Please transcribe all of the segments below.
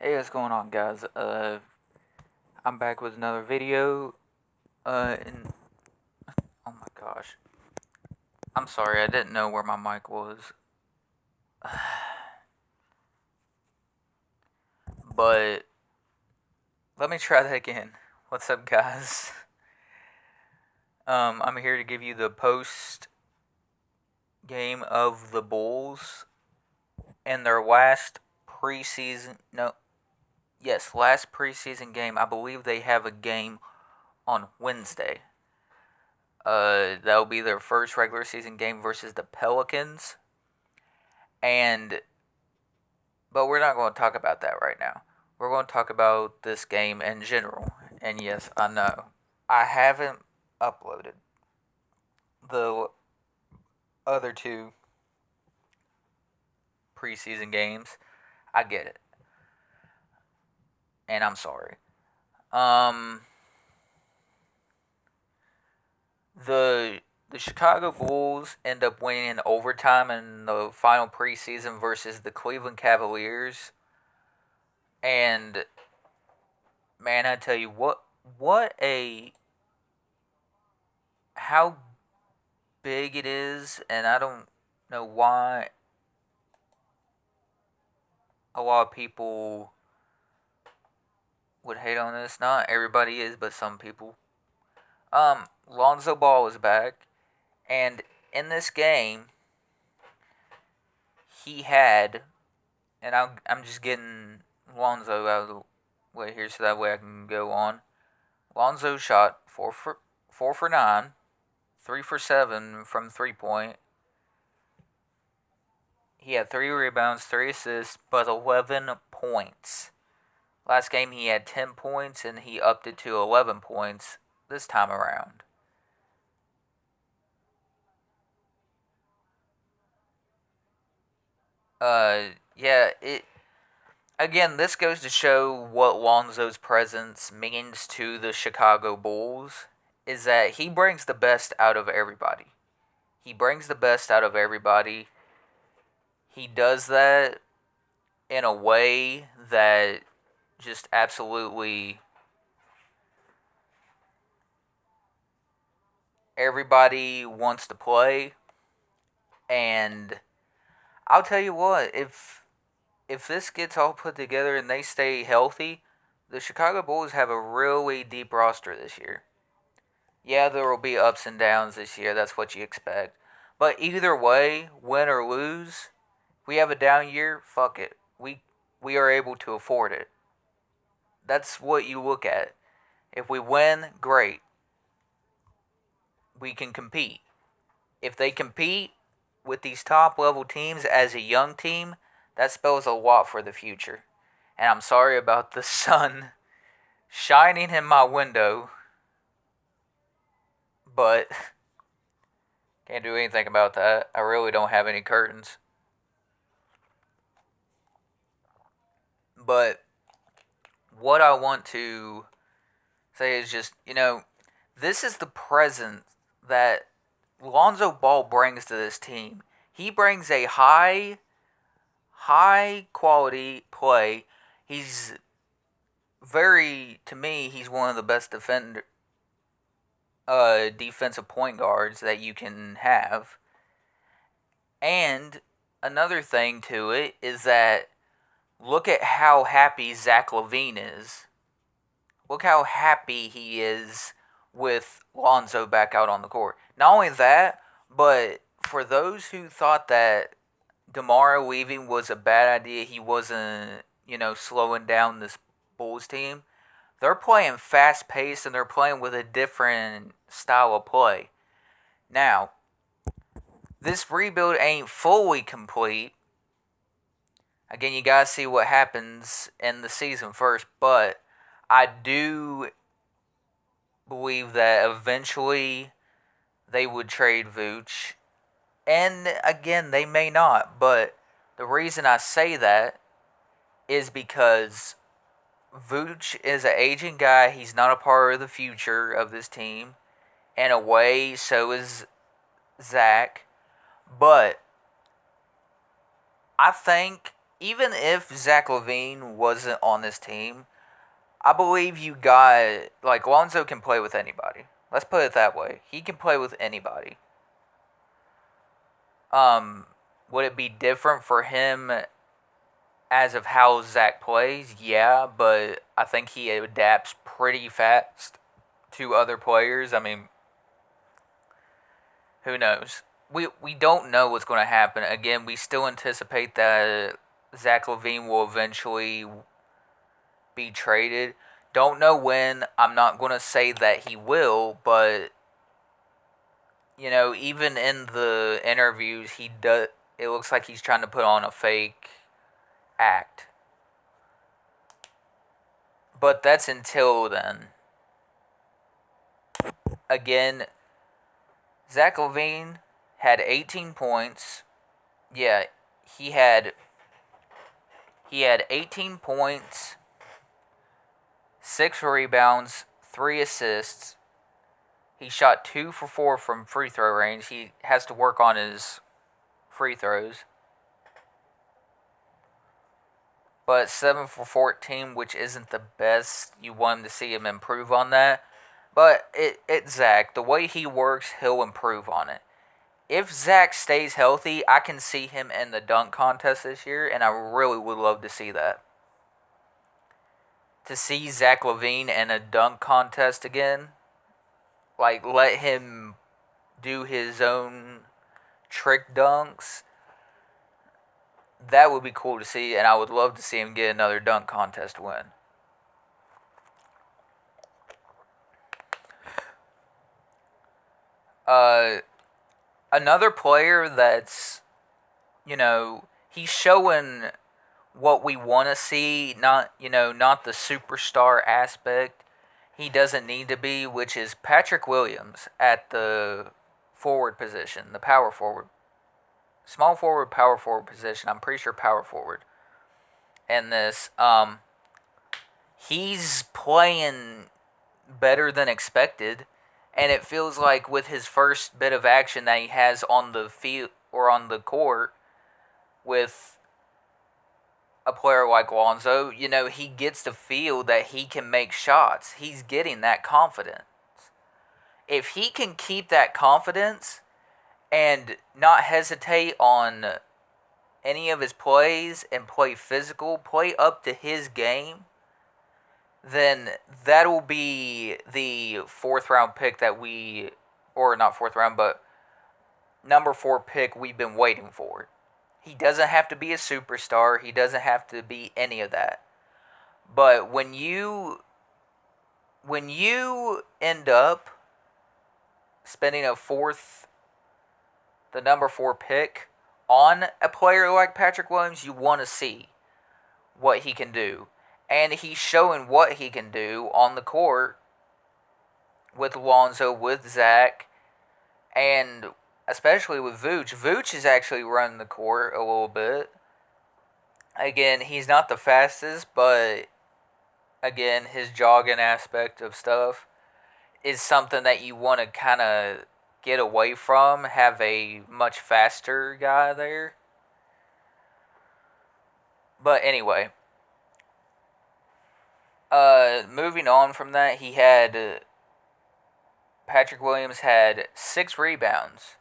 Hey, what's going on, guys? I'm back with another video. And oh my gosh, I'm sorry, I didn't know where my mic was. But let me try that again. What's up, guys? I'm here to give you the post game of the Bulls and their last preseason. No, yes, last preseason game. I believe they have a game on Wednesday. That'll be their first regular season game versus the Pelicans. And But we're not going to talk about that right now. We're going to talk about this game in general. And yes, I know I haven't uploaded the other two preseason games. I get it. And I'm sorry. Um the the Chicago Bulls end up winning in overtime in the final preseason versus the Cleveland Cavaliers. And man, I tell you what a how big it is, and I don't know why a lot of people would hate on this. Not everybody is, but some people. Lonzo Ball is back, and in this game, he had, and I'm just getting Lonzo out of the way here, so that way I can go on. Lonzo shot 4 for 9, 3 for 7 from 3 point. He had 3 rebounds, 3 assists, but 11 points. Last game he had 10 points, and he upped it to 11 points this time around. Yeah, it again. This goes to show what Lonzo's presence means to the Chicago Bulls. Is that he brings the best out of everybody. He brings the best out of everybody. He does that in a way that just absolutely everybody wants to play. And I'll tell you what, if this gets all put together and they stay healthy, the Chicago Bulls have a really deep roster this year. Yeah, there will be ups and downs this year. That's what you expect. But either way, win or lose, we have a down year. Fuck it. We are able to afford it. That's what you look at. If we win, great. We can compete. If they compete with these top level teams as a young team, that spells a lot for the future. And I'm sorry about the sun shining in my window, but can't do anything about that. I really don't have any curtains. But what I want to say is just, this is the presence that Lonzo Ball brings to this team. He brings a high quality play. He's to me, he's one of the best defensive point guards that you can have. And another thing to it is that look at how happy Zach LaVine is. Look how happy he is with Lonzo back out on the court. Not only that, but for those who thought that DeMar leaving was a bad idea, he wasn't, slowing down this Bulls team. They're playing fast paced and they're playing with a different style of play. Now, this rebuild ain't fully complete. Again, you gotta see what happens in the season first, but I do believe that eventually they would trade Vooch. And again, they may not, but the reason I say that is because Vooch is an aging guy. He's not a part of the future of this team. In a way, so is Zach. But I think even if Zach LaVine wasn't on this team, I believe you got, like, Lonzo can play with anybody. Let's put it that way. He can play with anybody. Would it be different for him as of how Zach plays? Yeah, but I think he adapts pretty fast to other players. I mean, who knows? We don't know what's going to happen. Again, we still anticipate that Zach LaVine will eventually be traded. Don't know when. I'm not going to say that he will, but even in the interviews, he does. It looks like he's trying to put on a fake act. But that's until then. Again, Zach LaVine had 18 points. Yeah, he had 18 points, 6 rebounds, 3 assists. He shot 2 for 4 from free throw range. He has to work on his free throws. But 7 for 14, which isn't the best. You want him to see him improve on that. But it's Zach. The way he works, he'll improve on it. If Zach stays healthy, I can see him in the dunk contest this year, and I really would love to see that. To see Zach LaVine in a dunk contest again, like, let him do his own trick dunks, that would be cool to see, and I would love to see him get another dunk contest win. Another player that's, he's showing what we want to see, not the superstar aspect. He doesn't need to be, which is Patrick Williams at the forward position, the power forward. Small forward, power forward position. I'm pretty sure power forward. And this, he's playing better than expected. And it feels like with his first bit of action that he has on the field or on the court with a player like Lonzo, he gets to feel that he can make shots. He's getting that confidence. If he can keep that confidence and not hesitate on any of his plays and play physical, play up to his game, then that'll be the 4th round pick that or not 4th round, but number 4 pick we've been waiting for. He doesn't have to be a superstar. He doesn't have to be any of that. But when you end up spending the number 4 pick on a player like Patrick Williams, you want to see what he can do. And he's showing what he can do on the court with Lonzo, with Zach, and especially with Vooch. Vooch is actually running the court a little bit. Again, he's not the fastest, but again, his jogging aspect of stuff is something that you want to kind of get away from. Have a much faster guy there. But anyway, moving on from that, Patrick Williams had 6 rebounds.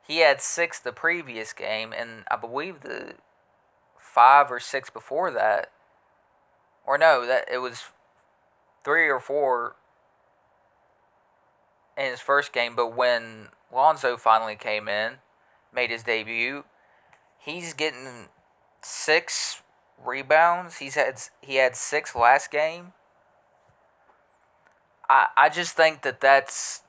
He had 6 the previous game, and I believe the 5 or 6 before that, or no, that it was 3 or 4 in his first game. But when Lonzo finally came in, made his debut, he's getting 6 rebounds. He had 6 last game. I just think that's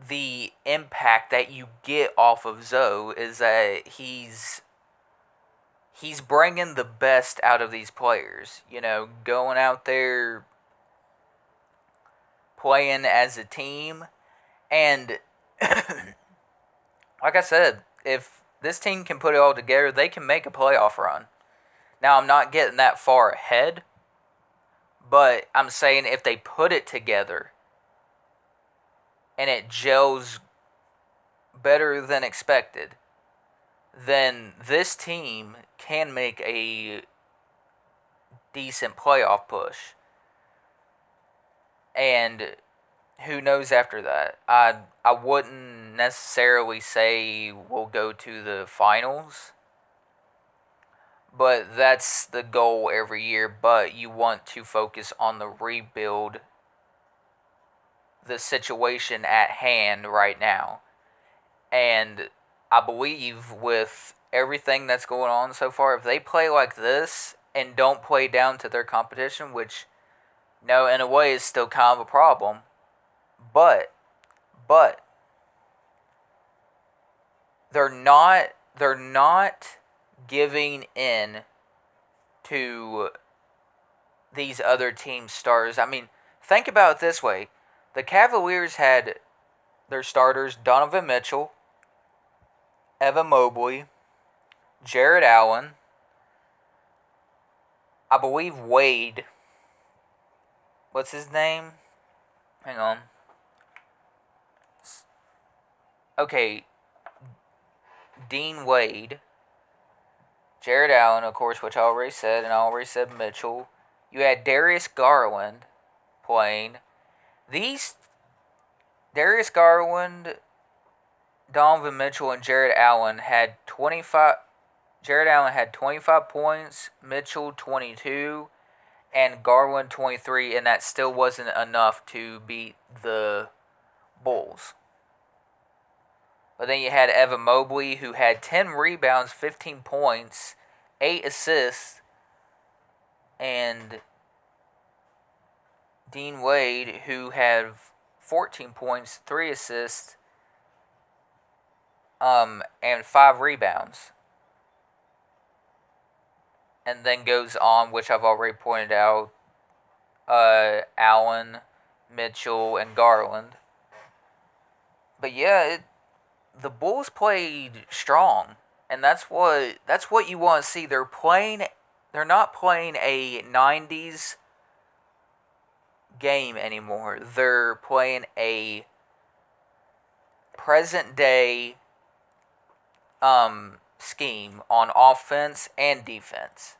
the impact that you get off of Zoe, is that he's bringing the best out of these players. Going out there, playing as a team, and like I said, if this team can put it all together, they can make a playoff run. Now, I'm not getting that far ahead, but I'm saying if they put it together and it gels better than expected, then this team can make a decent playoff push. And who knows after that? I wouldn't necessarily say we'll go to the finals, but that's the goal every year. But you want to focus on the rebuild, the situation at hand right now. And I believe with everything that's going on so far, if they play like this and don't play down to their competition, which, no, in a way is still kind of a problem, but but they're not giving in to these other team stars. I mean, think about it this way. The Cavaliers had their starters Donovan Mitchell, Evan Mobley, Jared Allen, I believe Wade. What's his name? Hang on. Okay, Dean Wade, Jared Allen, of course, which I already said, and I already said Mitchell. You had Darius Garland playing. These Darius Garland, Donovan Mitchell, and Jared Allen had 25. Jared Allen had 25 points, Mitchell 22, and Garland 23, and that still wasn't enough to beat the Bulls. But then you had Evan Mobley, who had 10 rebounds, 15 points, 8 assists, and Dean Wade, who had 14 points, 3 assists, and 5 rebounds. And then goes on, which I've already pointed out, Allen, Mitchell, and Garland. But yeah, the Bulls played strong, and that's what you want to see. They're not playing a 90s game anymore. They're playing a present day scheme on offense and defense,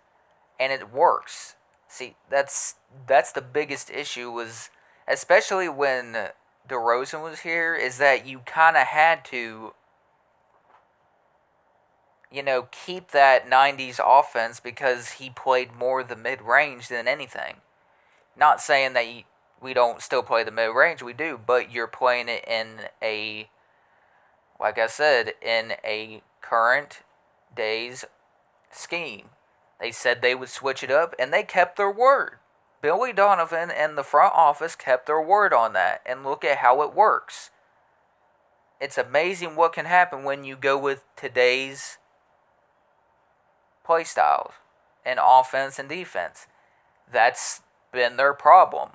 and it works. See, that's the biggest issue, was especially when DeRozan was here, is that you kind of had to, keep that 90s offense because he played more the mid range than anything. Not saying that we don't still play the mid range, we do, but you're playing it in a, like I said, in a current day's scheme. They said they would switch it up, and they kept their word. Billy Donovan and the front office kept their word on that, and look at how it works. It's amazing what can happen when you go with today's play styles and offense and defense. That's been their problem.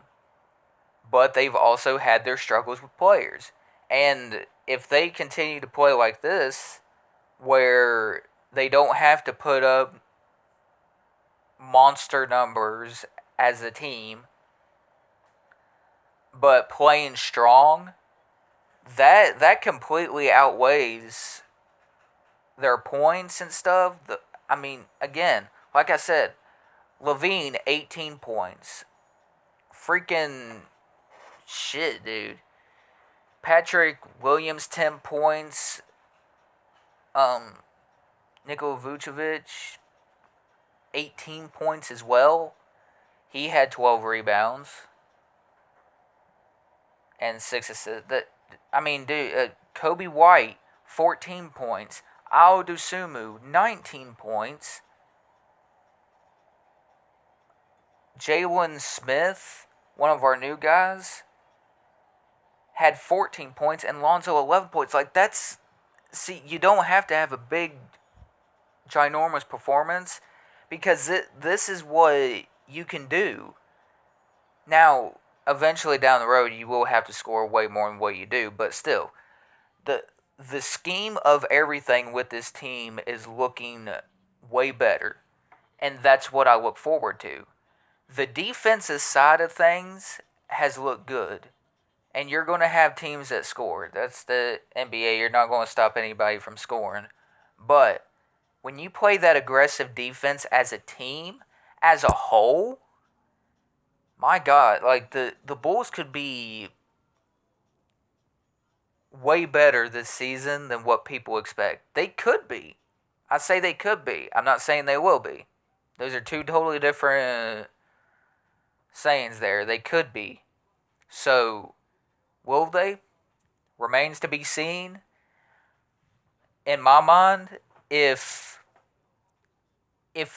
But they've also had their struggles with players. And if they continue to play like this, where they don't have to put up monster numbers as a team, but playing strong, that completely outweighs their points and stuff. I mean, again, like I said, Levine 18 points, freaking shit, dude. Patrick Williams 10 points. Nikola Vucevic 18 points as well. He had 12 rebounds and 6 assists. Kobe White 14 points. Ao Dosunmu 19 points. Jalen Smith, one of our new guys, had 14 points, and Lonzo 11 points. See, you don't have to have a big, ginormous performance, because this is what you can do. Now, eventually down the road, you will have to score way more than what you do, but still, the scheme of everything with this team is looking way better, and that's what I look forward to. The defensive side of things has looked good, and you're going to have teams that score. That's the NBA. You're not going to stop anybody from scoring. But when you play that aggressive defense as a team, as a whole, my God, like the Bulls could be way better this season than what people expect. They could be. I say they could be. I'm not saying they will be. Those are two totally different sayings there. They could be. So, will they? Remains to be seen. In my mind, if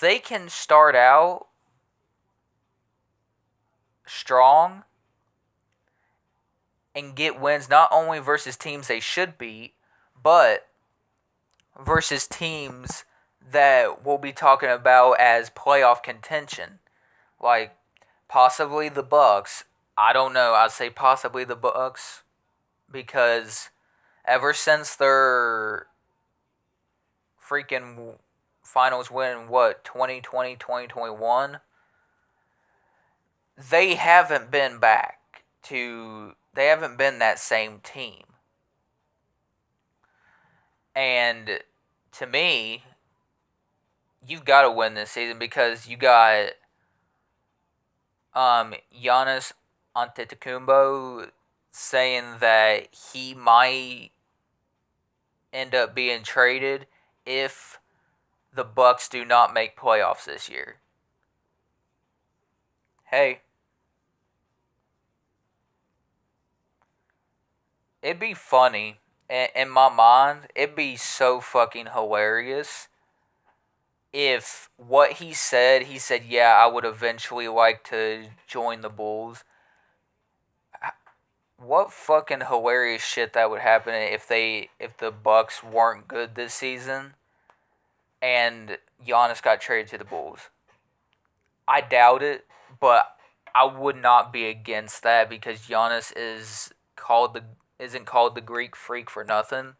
they can start out strong and get wins not only versus teams they should beat, but versus teams that we'll be talking about as playoff contention, like possibly the Bucks. I don't know. I'd say possibly the Bucks because ever since their freaking finals win, what, 2020, 2021, they haven't been back to, they haven't been that same team. And to me, you've got to win this season because you got Giannis Antetokounmpo saying that he might end up being traded if the Bucks do not make playoffs this year. Hey, it'd be funny. In my mind, it'd be so fucking hilarious if what he said, yeah, I would eventually like to join the Bulls. What fucking hilarious shit that would happen if the Bucks weren't good this season and Giannis got traded to the Bulls. I doubt it, but I would not be against that because Giannis isn't called the Greek Freak for nothing.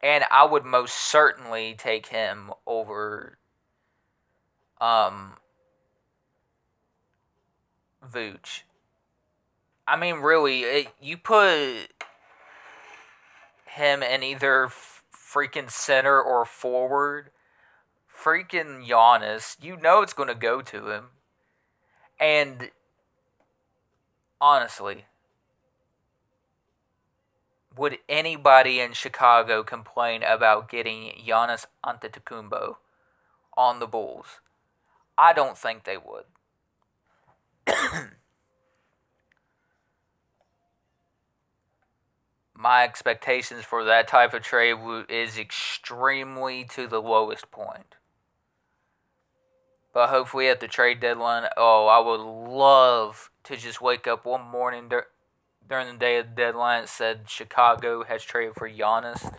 And I would most certainly take him over Vooch. I mean, really, you put him in either freaking center or forward, freaking Giannis, you know it's going to go to him. And honestly, would anybody in Chicago complain about getting Giannis Antetokounmpo on the Bulls? I don't think they would. My expectations for that type of trade is extremely to the lowest point. But hopefully at the trade deadline, I would love to just wake up one morning during the day of the deadline and said Chicago has traded for Giannis.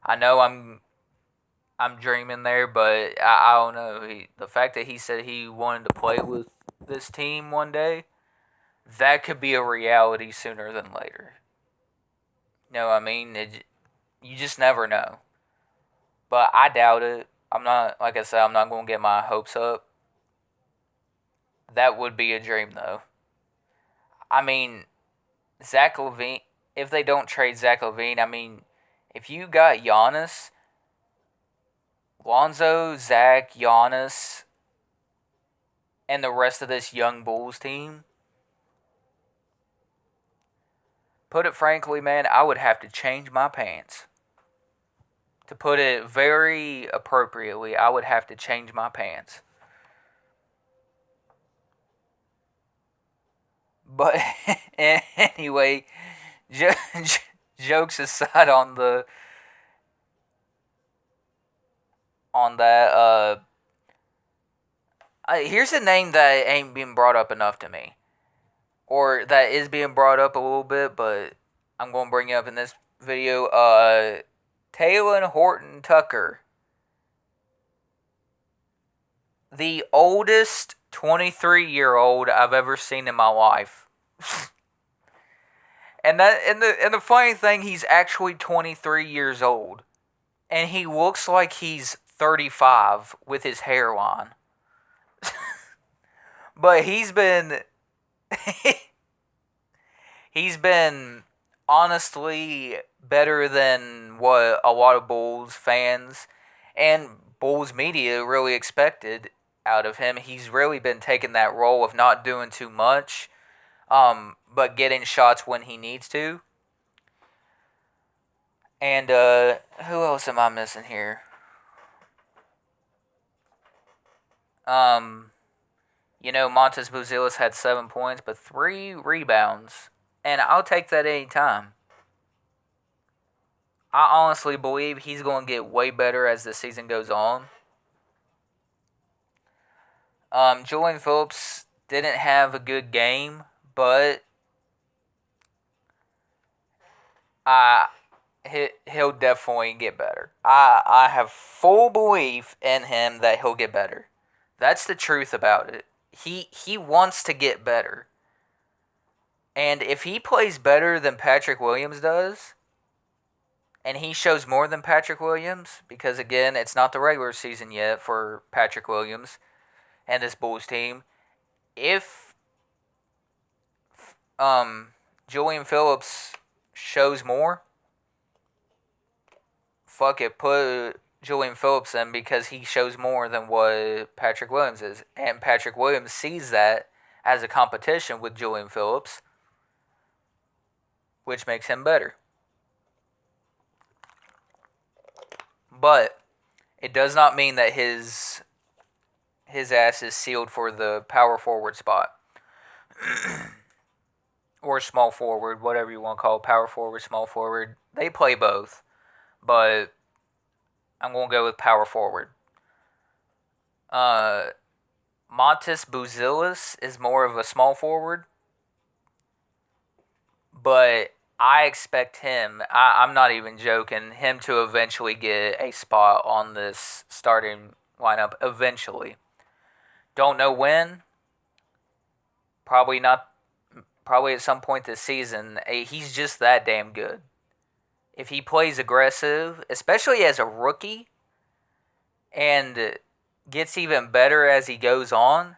I know I'm dreaming there, but I don't know. The fact that he said he wanted to play with this team one day, that could be a reality sooner than later. You know what I mean? You just never know. But I doubt it. I'm not, like I said, I'm not going to get my hopes up. That would be a dream, though. I mean, Zach LaVine, if they don't trade Zach LaVine, I mean, if you got Giannis, Lonzo, Zach, Giannis, and the rest of this young Bulls team, put it frankly, man, I would have to change my pants. To put it very appropriately, I would have to change my pants. But anyway, jokes aside on that. Here's a name that ain't being brought up enough to me, or that is being brought up a little bit, but I'm gonna bring it up in this video. Taylor Horton Tucker, the oldest 23-year-old I've ever seen in my life. And the funny thing, he's actually 23 years old, and he looks like he's 35 with his hairline. But he's been honestly better than what a lot of Bulls fans and Bulls media really expected out of him. He's really been taking that role of not doing too much, but getting shots when he needs to. And who else am I missing here? Um, Montes Buzelis had 7 points, but 3 rebounds, and I'll take that any time. I honestly believe he's going to get way better as the season goes on. Julian Phillips didn't have a good game, but I he'll definitely get better. I have full belief in him that he'll get better. That's the truth about it. He wants to get better. And if he plays better than Patrick Williams does, and he shows more than Patrick Williams, because again, it's not the regular season yet for Patrick Williams and this Bulls team. If Julian Phillips shows more, fuck it, put Julian Phillips in because he shows more than what Patrick Williams is. And Patrick Williams sees that as a competition with Julian Phillips, which makes him better. But it does not mean that his ass is sealed for the power forward spot. Or small forward, whatever you want to call it, power forward, small forward. They play both, but I'm going to go with power forward. Montes Buzelis is more of a small forward, but I expect him, I'm not even joking, him to eventually get a spot on this starting lineup eventually. Don't know when. Probably not. Probably at some point this season. He's just that damn good. If he plays aggressive, especially as a rookie, and gets even better as he goes on,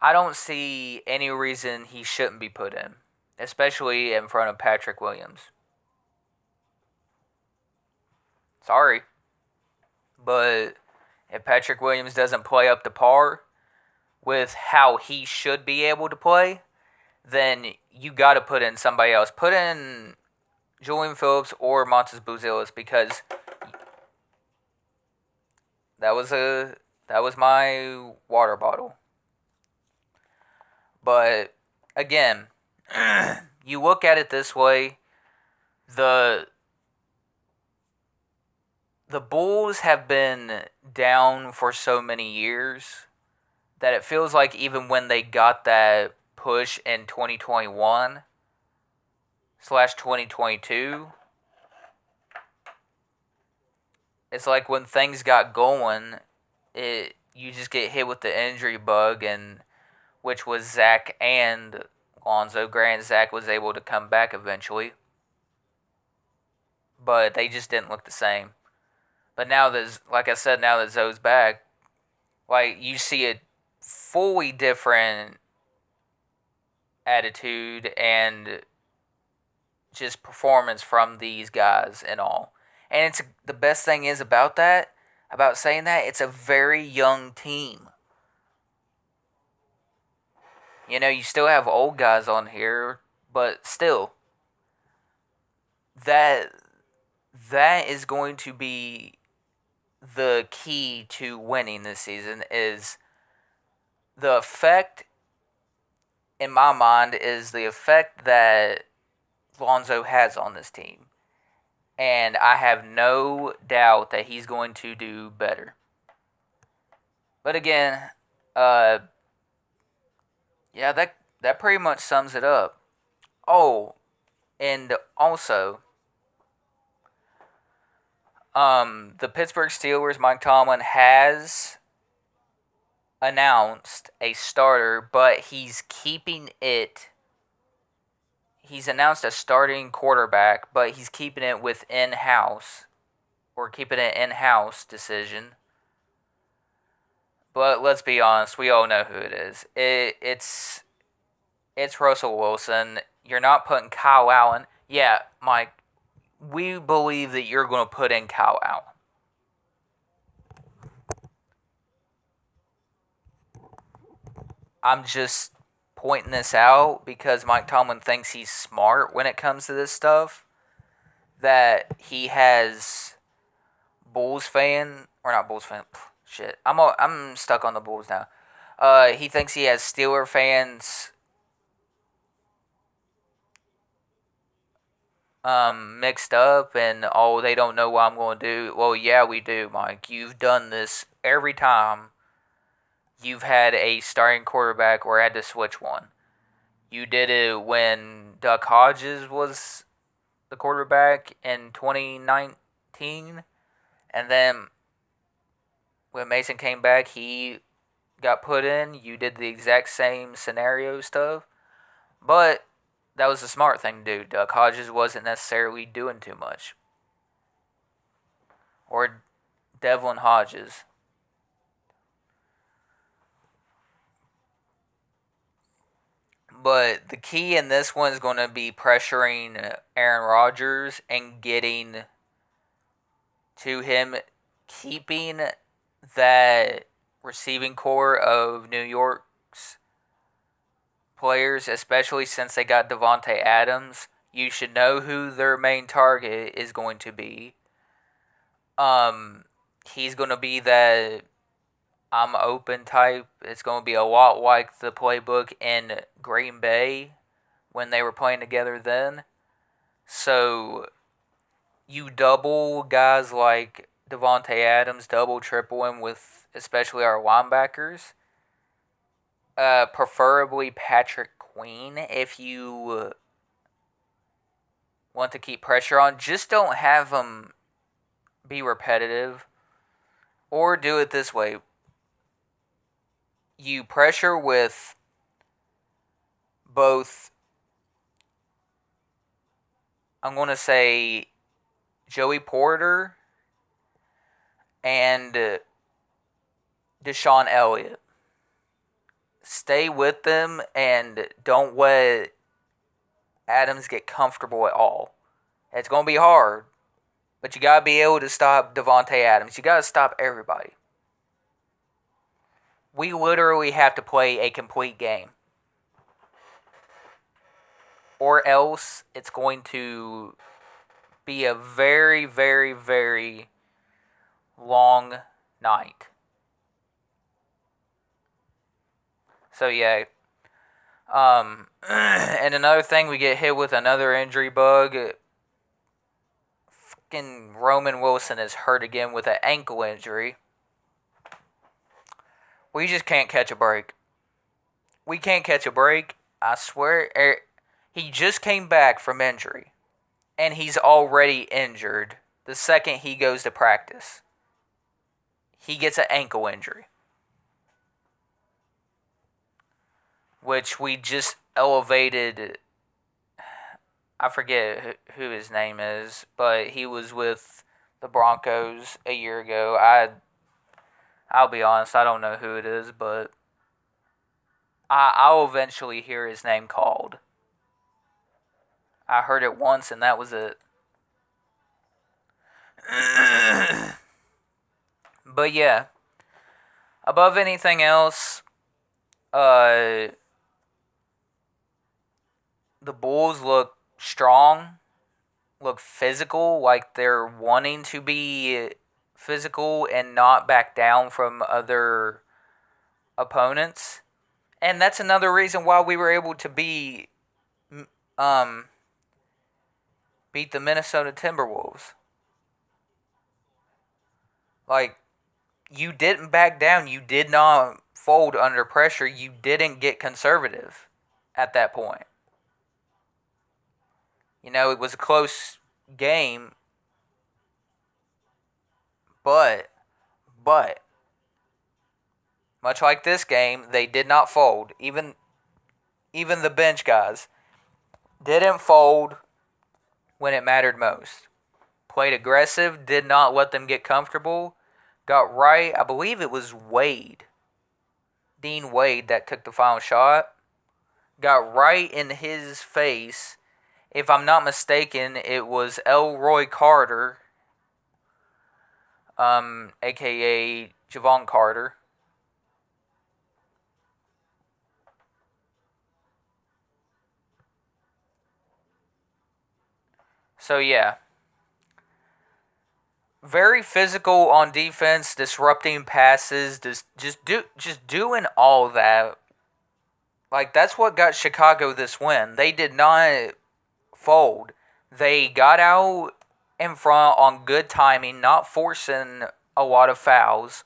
I don't see any reason he shouldn't be put in, especially in front of Patrick Williams. Sorry, but if Patrick Williams doesn't play up to par with how he should be able to play, then you got to put in somebody else. Put in Julian Phillips or Montes Buzelis, because that was my water bottle. But again, you look at it this way, the Bulls have been down for so many years that it feels like even when they got that push in 2021/2022, it's like when things got going, you just get hit with the injury bug, and which was Zach and Lonzo. Granted, Zach was able to come back eventually, but they just didn't look the same. But now that, like I said, now that Zoe's back, like you see a fully different attitude and just performance from these guys and all. And it's the best thing is about that, about saying that, it's a very young team. You still have old guys on here, but still, that is going to be the key to winning this season. Is the effect, in my mind, is the effect that Lonzo has on this team. And I have no doubt that he's going to do better. But again, yeah, that pretty much sums it up. Oh, and also, the Pittsburgh Steelers, Mike Tomlin has announced a starter, but he's keeping it. He's announced a starting quarterback, but he's keeping it within house, or keeping it in-house decision. But let's be honest, we all know who it is. It's Russell Wilson. You're not putting Kyle Allen. Yeah, Mike, we believe that you're going to put in Kyle Allen. I'm just pointing this out because Mike Tomlin thinks he's smart when it comes to this stuff. That he has Bulls fan, or not Bulls fan. Shit, I'm stuck on the Bulls now. He thinks he has Steeler fans mixed up, and oh, they don't know what I'm going to do. Well, yeah, we do, Mike. You've done this every time you've had a starting quarterback or had to switch one. You did it when Duck Hodges was the quarterback in 2019, and then when Mason came back, he got put in. You did the exact same scenario stuff, but that was the smart thing to do. Duck Hodges wasn't necessarily doing too much. Or Devlin Hodges. But the key in this one is going to be pressuring Aaron Rodgers and getting to him, keeping that receiving core of New York's players, especially since they got Devontae Adams. You should know who their main target is going to be. He's going to be that I'm open type. It's going to be a lot like the playbook in Green Bay when they were playing together then. So you double guys like Devontae Adams, double, triple him with especially our linebackers. Preferably Patrick Queen if you want to keep pressure on. Just don't have him be repetitive. Or do it this way. You pressure with both, I'm going to say, Joey Porter and Deshaun Elliott. Stay with them and don't let Adams get comfortable at all. It's going to be hard, but you got to be able to stop Devontae Adams. You got to stop everybody. We literally have to play a complete game. Or else it's going to be a very, very, very long night. So, yeah. And another thing, we get hit with another injury bug. Fucking Roman Wilson is hurt again with an ankle injury. We just can't catch a break. We can't catch a break. I swear. He just came back from injury. And he's already injured the second he goes to practice. He gets an ankle injury. Which we just elevated. I forget who his name is, but he was with the Broncos a year ago. I'll be honest, I don't know who it is, but I'll eventually hear his name called. I heard it once, and that was it. But yeah, above anything else, the Bulls look strong, look physical, like they're wanting to be physical and not back down from other opponents. And that's another reason why we were able to beat the Minnesota Timberwolves. Like, you didn't back down. You did not fold under pressure. You didn't get conservative at that point. You know, it was a close game, but much like this game, they did not fold. Even the bench guys didn't fold when it mattered most. Played aggressive, did not let them get comfortable. Got right, I believe it was Dean Wade, that took the final shot. Got right in his face. If I'm not mistaken, it was Elroy Carter, a.k.a. Javon Carter. So yeah, very physical on defense, disrupting passes, just doing all that. Like that's what got Chicago this win. They did not fold. They got out in front on good timing, not forcing a lot of fouls.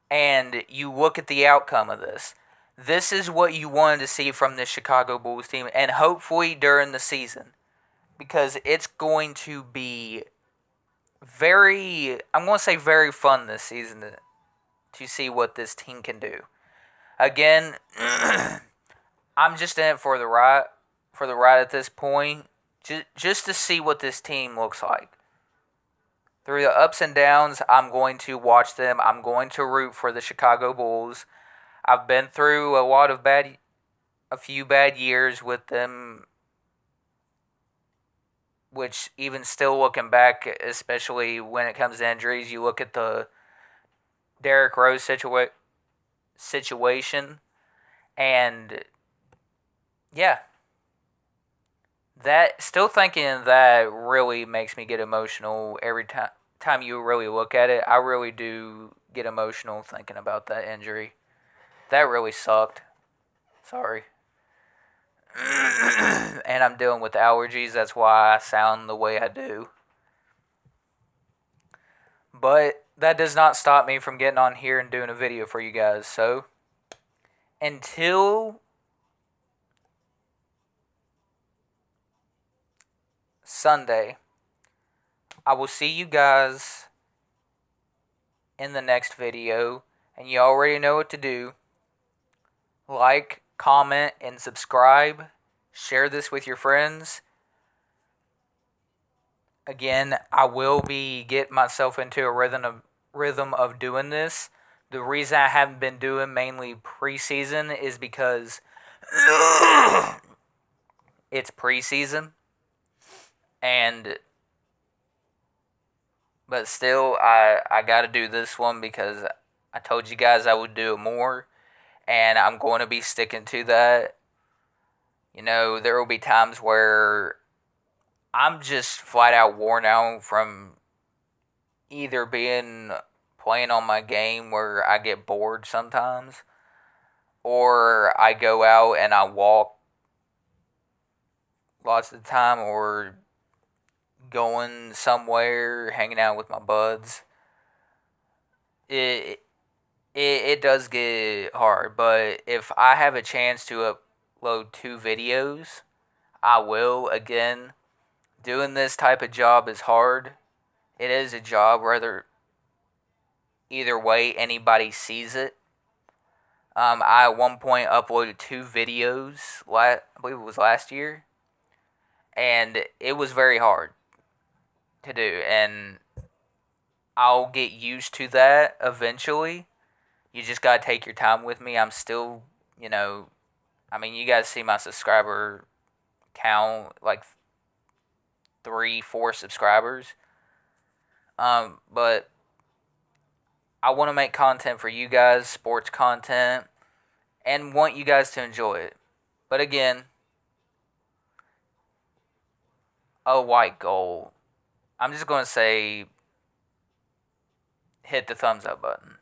And you look at the outcome of this. This is what you wanted to see from this Chicago Bulls team, and hopefully during the season, because it's going to be I'm going to say very fun this season to see what this team can do. Again, I'm just in it for the ride at this point, just to see what this team looks like. Through the ups and downs, I'm going to watch them. I'm going to root for the Chicago Bulls. I've been through a few bad years with them, which even still looking back, especially when it comes to injuries, you look at the Derrick Rose situation, and yeah, that still thinking of that really makes me get emotional every time you really look at it. I really do get emotional thinking about that injury. That really sucked. Sorry. And I'm dealing with allergies. That's why I sound the way I do. But that does not stop me from getting on here and doing a video for you guys. So, until Sunday, I will see you guys in the next video. And you already know what to do. Like, comment, and subscribe. Share this with your friends. Again, I will be getting myself into a rhythm of doing this. The reason I haven't been doing mainly preseason is because it's preseason, but still I got to do this one because I told you guys I would do it more, and I'm going to be sticking to that. You know, there will be times where I'm just flat out worn out from either being playing on my game where I get bored sometimes, or I go out and I walk lots of the time, or going somewhere, hanging out with my buds. It it does get hard, but if I have a chance to upload 2 videos, I will. Again, doing this type of job is hard. It is a job, whether either way anybody sees it. I at one point uploaded 2 videos. I believe it was last year, and it was very hard to do. And I'll get used to that eventually. You just gotta take your time with me. I'm still, I mean, you guys see my subscriber count, like 3, 4 subscribers. But I want to make content for you guys, sports content, and want you guys to enjoy it. But again, a white goal. I'm just going to say hit the thumbs up button.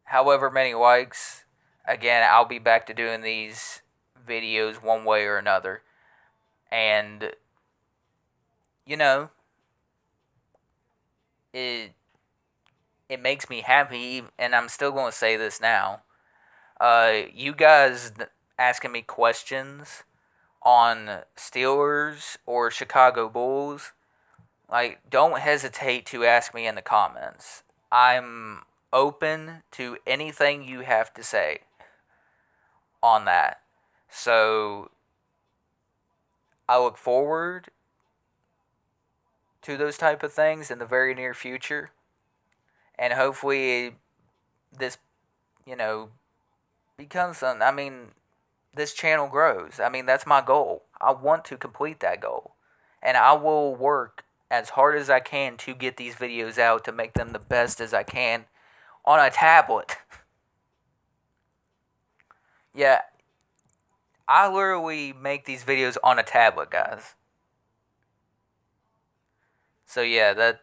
However many likes, again, I'll be back to doing these videos one way or another. And, you know, it makes me happy, and I'm still going to say this now. You guys asking me questions on Steelers or Chicago Bulls, like, don't hesitate to ask me in the comments. I'm open to anything you have to say on that. So I look forward to those type of things in the very near future. And hopefully this, becomes something. I mean, this channel grows. I mean, that's my goal. I want to complete that goal. And I will work as hard as I can to get these videos out to make them the best as I can on a tablet. Yeah, I literally make these videos on a tablet, guys. So yeah,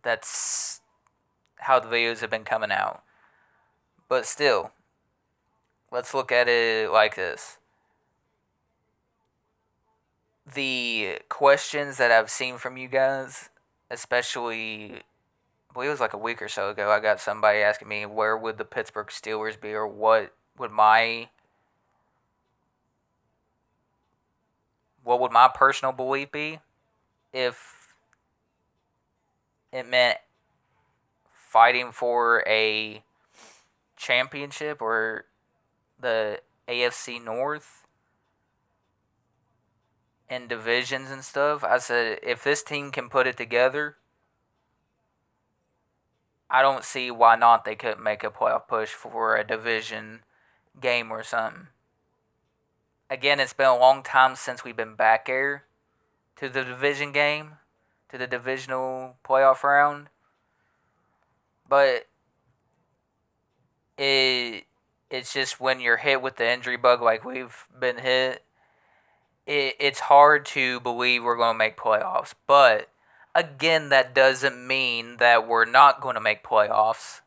that's how the videos have been coming out. But still, let's look at it like this. The questions that I've seen from you guys, especially, I believe it was like a week or so ago, I got somebody asking me where would the Pittsburgh Steelers be, or what would my personal belief be if it meant fighting for a championship or the AFC North and divisions and stuff. I said if this team can put it together, I don't see why not they couldn't make a playoff push for a division game or something. Again, it's been a long time since we've been back here to the division game, to the divisional playoff round. But it's just when you're hit with the injury bug like we've been hit, it's hard to believe we're going to make playoffs. But again, that doesn't mean that we're not going to make playoffs.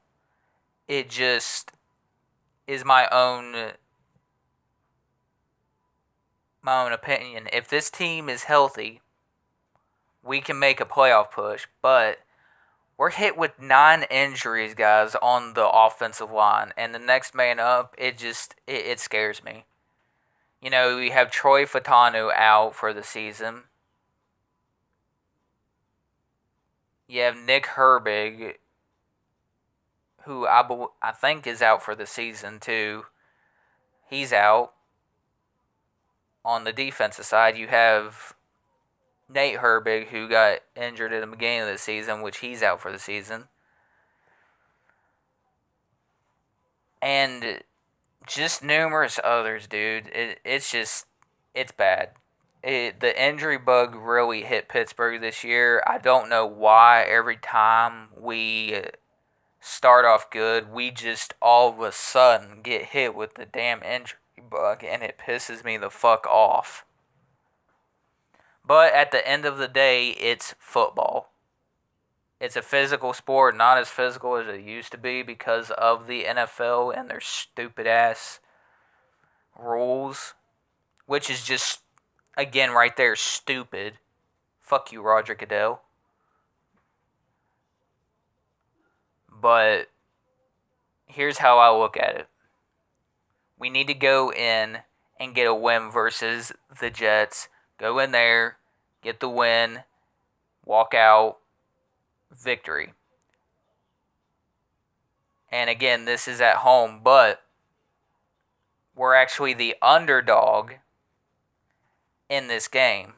It just is my own opinion. If this team is healthy, we can make a playoff push, but we're hit with 9 injuries, guys, on the offensive line, and the next man up, it scares me. You know, we have Troy Fatanu out for the season. You have Nick Herbig, who I think is out for the season too. He's out. On the defensive side, you have Nate Herbig, who got injured at the beginning of the season, which he's out for the season. And just numerous others, dude. It's bad. The injury bug really hit Pittsburgh this year. I don't know why every time we start off good, we just all of a sudden get hit with the damn injury bug, and it pisses me the fuck off. But at the end of the day, it's football. It's a physical sport, not as physical as it used to be because of the NFL and their stupid ass rules, which is just, again, right there, stupid. Fuck you, Roger Goodell. But here's how I look at it. We need to go in and get a win versus the Jets. Go in there, get the win, walk out, victory. And again, this is at home, but we're actually the underdog in this game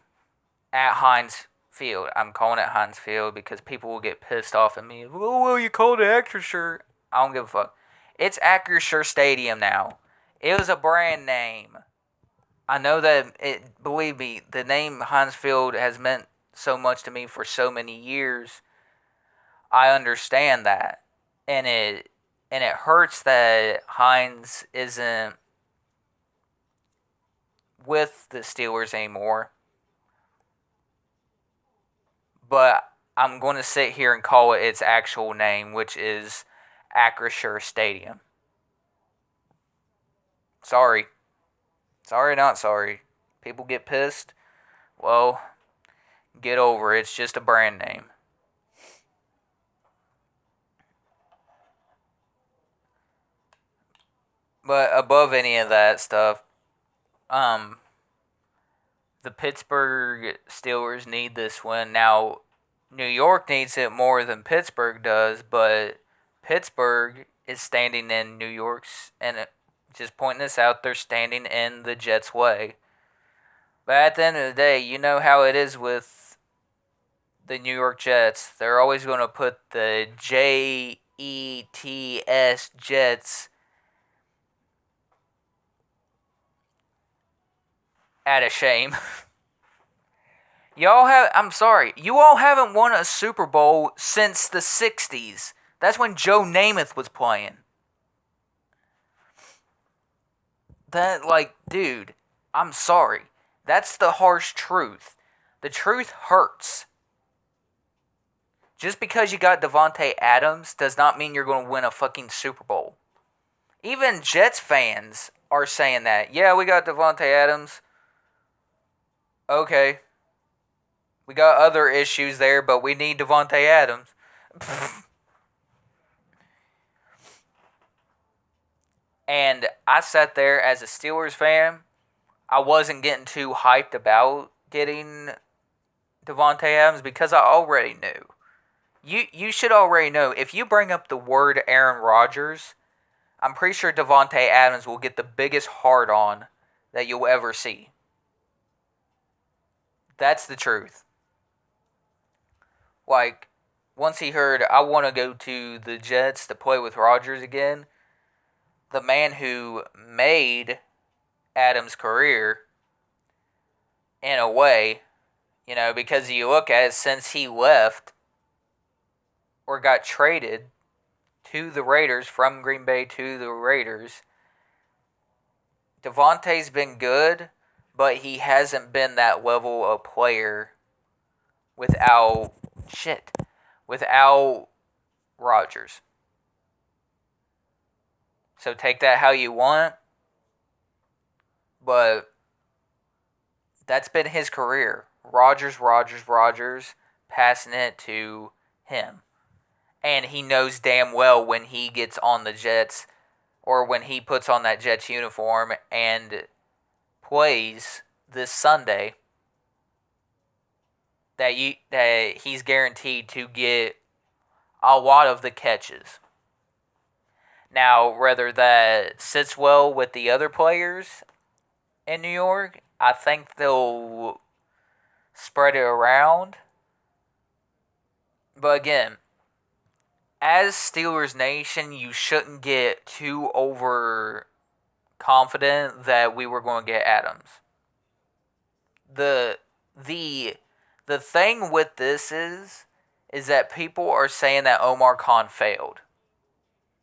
at Heinz Field. I'm calling it Heinz Field because people will get pissed off at me. Oh, well, you called it Acrisure. I don't give a fuck. It's Acrisure Stadium now. It was a brand name. I know that, believe me, the name Heinz Field has meant so much to me for so many years. I understand that. And it hurts that Heinz isn't with the Steelers anymore. But I'm going to sit here and call it its actual name, which is Acrisure Stadium. Sorry. Sorry, not sorry. People get pissed. Well, get over it. It's just a brand name. But above any of that stuff, um, the Pittsburgh Steelers need this win. Now, New York needs it more than Pittsburgh does, but Pittsburgh is standing in New York's, and just pointing this out, they're standing in the Jets' way. But at the end of the day, you know how it is with the New York Jets. They're always going to put the Jets Jets at a shame. I'm sorry, you all haven't won a Super Bowl since the 60s. That's when Joe Namath was playing. Dude, I'm sorry. That's the harsh truth. The truth hurts. Just because you got Devontae Adams does not mean you're going to win a fucking Super Bowl. Even Jets fans are saying that. Yeah, we got Devontae Adams. Okay. We got other issues there, but we need Devontae Adams. And I sat there as a Steelers fan. I wasn't getting too hyped about getting Devontae Adams because I already knew. You should already know. If you bring up the word Aaron Rodgers, I'm pretty sure Devontae Adams will get the biggest hard on that you'll ever see. That's the truth. Like, once he heard, I want to go to the Jets to play with Rodgers again, the man who made Adams' career, in a way, because you look at it, since he left or got traded to the Raiders, from Green Bay to the Raiders, Devontae's been good, but he hasn't been that level of player without without Rodgers. So take that how you want, but that's been his career. Rodgers, passing it to him. And he knows damn well when he gets on the Jets, or when he puts on that Jets uniform and plays this Sunday, that he's guaranteed to get a lot of the catches. Now, whether that sits well with the other players in New York, I think they'll spread it around. But again, as Steelers Nation, you shouldn't get too overconfident that we were going to get Adams. The thing with this is that people are saying that Omar Khan failed.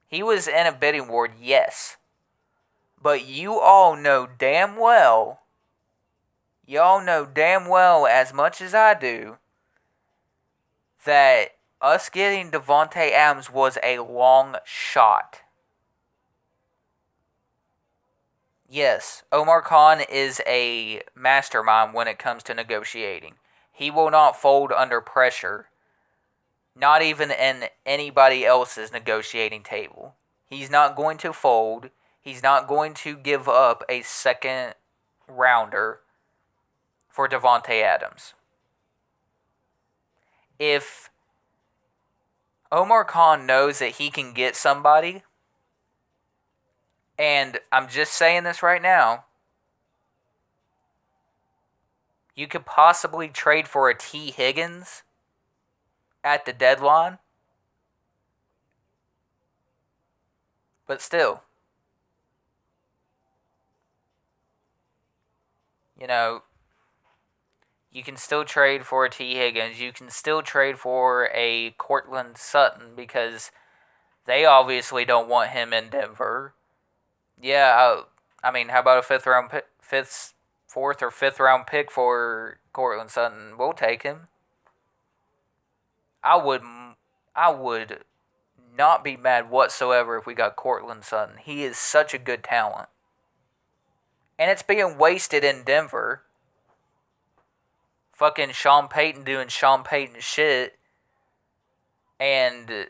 He was in a bidding war, yes. But you all know damn well, as much as I do, that us getting Devontae Adams was a long shot. Yes, Omar Khan is a mastermind when it comes to negotiating. He will not fold under pressure, not even in anybody else's negotiating table. He's not going to fold. He's not going to give up a second rounder for Devontae Adams. If Omar Khan knows that he can get somebody, and I'm just saying this right now, you could possibly trade for a T. Higgins at the deadline. But still, you can still trade for a T. Higgins. You can still trade for a Courtland Sutton because they obviously don't want him in Denver. Yeah, I mean, how about a fourth or fifth round pick for Courtland Sutton? We'll take him. I would not be mad whatsoever if we got Courtland Sutton. He is such a good talent. And it's being wasted in Denver. Fucking Sean Payton doing Sean Payton shit and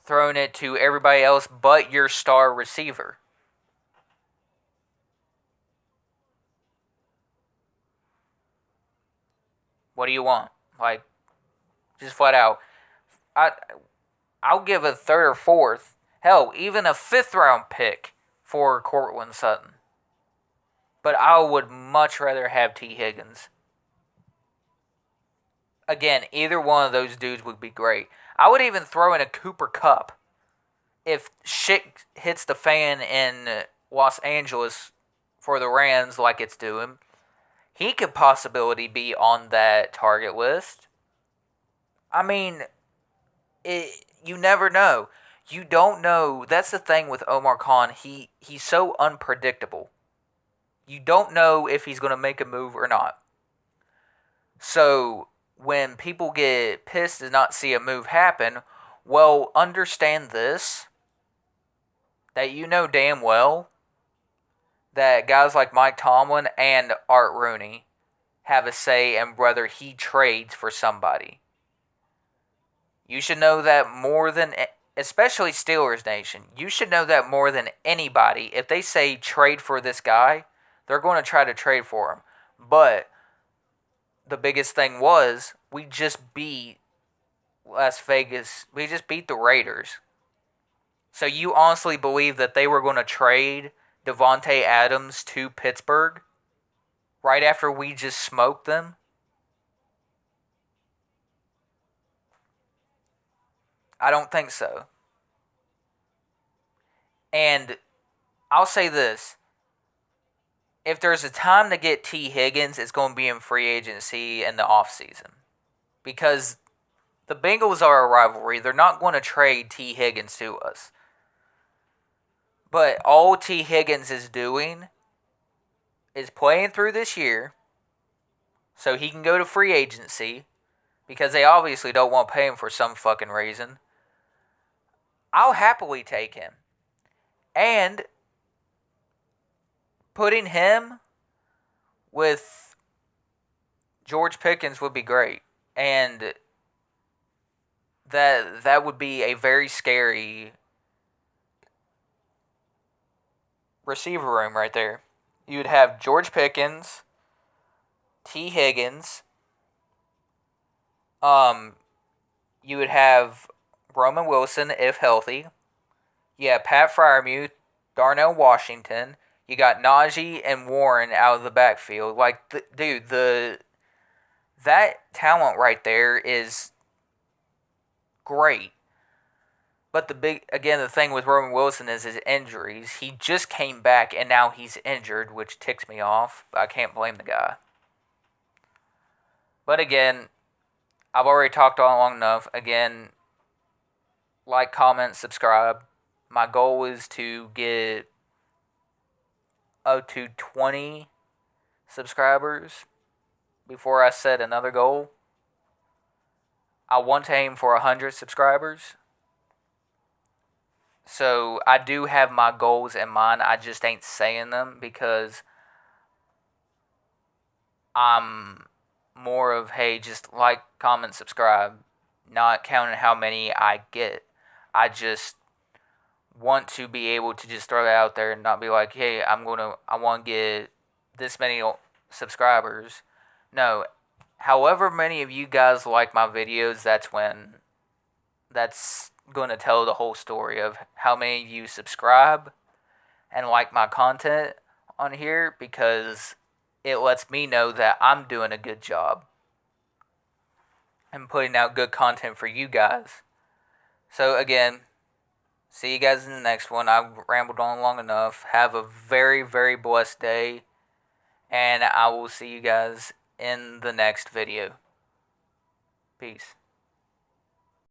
throwing it to everybody else but your star receiver. What do you want? Like, just flat out. I'll give a third or fourth, hell, even a fifth round pick for Courtland Sutton. But I would much rather have T. Higgins. Again, either one of those dudes would be great. I would even throw in a Cooper Kupp. If shit hits the fan in Los Angeles for the Rams like it's doing, he could possibly be on that target list. I mean, you never know. You don't know. That's the thing with Omar Khan. He's so unpredictable. You don't know if he's going to make a move or not. So, when people get pissed to not see a move happen, well, understand this, that you know damn well that guys like Mike Tomlin and Art Rooney have a say in whether he trades for somebody. You should know that more than, especially Steelers Nation, you should know that more than anybody. If they say trade for this guy, they're going to try to trade for him. But the biggest thing was we just beat Las Vegas. We just beat the Raiders. So you honestly believe that they were going to trade Devontae Adams to Pittsburgh right after we just smoked them? I don't think so. And I'll say this. If there's a time to get T. Higgins, it's going to be in free agency in the offseason. Because the Bengals are a rivalry. They're not going to trade T. Higgins to us. But all T. Higgins is doing is playing through this year so he can go to free agency because they obviously don't want to pay him for some fucking reason. I'll happily take him. And putting him with George Pickens would be great. And that would be a very scary receiver room right there. You would have George Pickens, T. Higgins, you would have Roman Wilson if healthy. You have Pat Freiermuth, Darnell Washington. You got Najee and Warren out of the backfield. Like, dude, that talent right there is great. But the thing with Roman Wilson is his injuries. He just came back and now he's injured, which ticks me off. But I can't blame the guy. But again, I've already talked on long enough. Again, like, comment, subscribe. My goal is to get up to 20 subscribers before I set another goal. I want to aim for 100 subscribers. So I do have my goals in mind. I just ain't saying them because I'm more of, hey, just like, comment, subscribe, not counting how many I get. I just want to be able to just throw that out there and not be like, hey, I want to get this many subscribers. No, however many of you guys like my videos, that's going to tell the whole story of how many of you subscribe and like my content on here, because it lets me know that I'm doing a good job and putting out good content for you guys. So again, see you guys in the next one. I've rambled on long enough. Have a very, very blessed day, and I will see you guys in the next video. Peace.